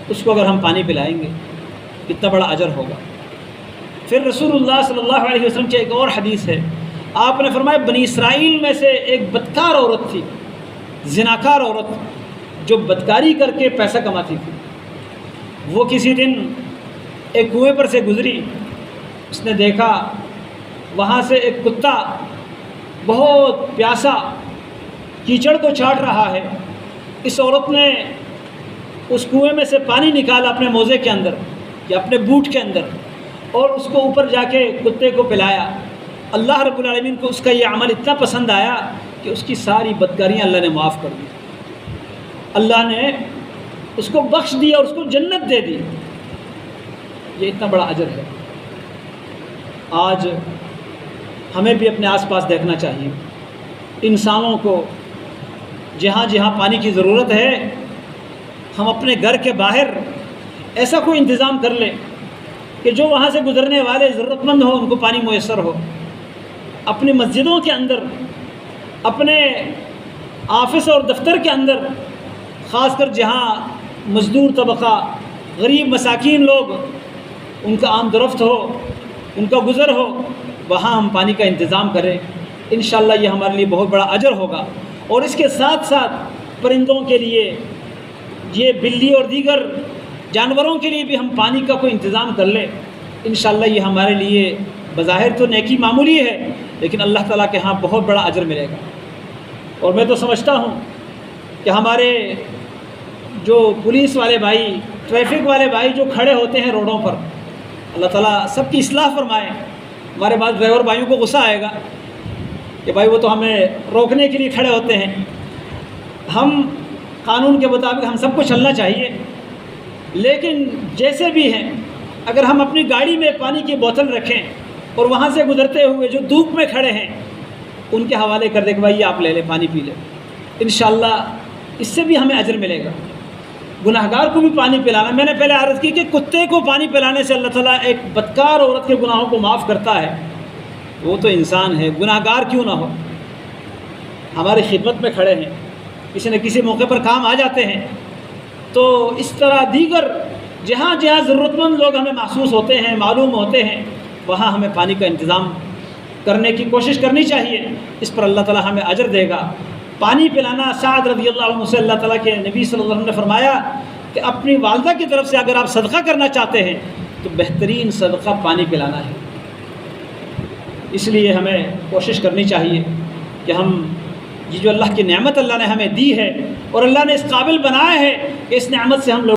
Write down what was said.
اس کو اگر ہم پانی پلائیں گے کتنا بڑا اجر ہوگا۔ پھر رسول اللہ صلی اللہ علیہ وسلم کی ایک اور حدیث ہے، آپ نے فرمایا بنی اسرائیل میں سے ایک بدکار عورت تھی، زناکار عورت، جو بدکاری کر کے پیسہ کماتی تھی۔ وہ کسی دن ایک کنویں پر سے گزری، اس نے دیکھا وہاں سے ایک کتا بہت پیاسا کیچڑ کو چاٹ رہا ہے۔ اس عورت نے اس کنویں میں سے پانی نکالا اپنے موزے کے اندر یا اپنے بوٹ کے اندر، اور اس کو اوپر جا کے کتے کو پلایا۔ اللہ رب العالمین کو اس کا یہ عمل اتنا پسند آیا کہ اس کی ساری بدکاریاں اللہ نے معاف کر دی، اللہ نے اس کو بخش دیا اور اس کو جنت دے دی۔ یہ اتنا بڑا اجر ہے۔ آج ہمیں بھی اپنے آس پاس دیکھنا چاہیے، انسانوں کو جہاں جہاں پانی کی ضرورت ہے ہم اپنے گھر کے باہر ایسا کوئی انتظام کر لیں کہ جو وہاں سے گزرنے والے ضرورت مند ہوں ان کو پانی میسر ہو۔ اپنی مسجدوں کے اندر، اپنے آفس اور دفتر کے اندر، خاص کر جہاں مزدور طبقہ، غریب مساکین لوگ، ان کا آمد و رفت ہو، ان کا گزر ہو، وہاں ہم پانی کا انتظام کریں۔ انشاءاللہ یہ ہمارے لیے بہت بڑا اجر ہوگا۔ اور اس کے ساتھ ساتھ پرندوں کے لیے، یہ بلی اور دیگر جانوروں کے لیے بھی ہم پانی کا کوئی انتظام کر لیں، انشاءاللہ یہ ہمارے لیے بظاہر تو نیکی معمولی ہے لیکن اللہ تعالیٰ کے ہاں بہت بڑا اجر ملے گا۔ اور میں تو سمجھتا ہوں کہ ہمارے جو پولیس والے بھائی، ٹریفک والے بھائی جو کھڑے ہوتے ہیں روڈوں پر، اللہ تعالیٰ سب کی اصلاح فرمائے۔ ہمارے بعض ڈرائیور بھائیوں کو غصہ آئے گا کہ بھائی وہ تو ہمیں روکنے کے لیے کھڑے ہوتے ہیں۔ ہم قانون کے مطابق ہم سب کو چلنا چاہیے، لیکن جیسے بھی ہیں اگر ہم اپنی گاڑی میں پانی کی بوتل رکھیں اور وہاں سے گزرتے ہوئے جو دھوپ میں کھڑے ہیں ان کے حوالے کر دیں کہ بھائی آپ لے لیں، پانی پی لیں، انشاءاللہ اس سے بھی ہمیں اجر ملے گا۔ گناہگار کو بھی پانی پلانا، میں نے پہلے عرض کی کہ کتے کو پانی پلانے سے اللہ تعالیٰ ایک بدکار عورت کے گناہوں کو معاف کرتا ہے۔ وہ تو انسان ہے، گناہگار کیوں نہ ہو، ہماری خدمت میں کھڑے ہیں، کسی نہ کسی موقع پر کام آ جاتے ہیں۔ تو اس طرح دیگر جہاں جہاں ضرورت مند لوگ ہمیں محسوس ہوتے ہیں، معلوم ہوتے ہیں، وہاں ہمیں پانی کا انتظام کرنے کی کوشش کرنی چاہیے۔ اس پر اللہ تعالیٰ ہمیں اجر دے گا۔ پانی پلانا، سعد رضی اللہ عنہ سے اللہ تعالیٰ کے نبی صلی اللہ علیہ وسلم نے فرمایا کہ اپنی والدہ کی طرف سے اگر آپ صدقہ کرنا چاہتے ہیں تو بہترین صدقہ پانی پلانا ہے۔ اس لیے ہمیں کوشش کرنی چاہیے کہ ہم یہ جو اللہ کی نعمت اللہ نے ہمیں دی ہے اور اللہ نے اس قابل بنایا ہے کہ اس نعمت سے ہم لوگ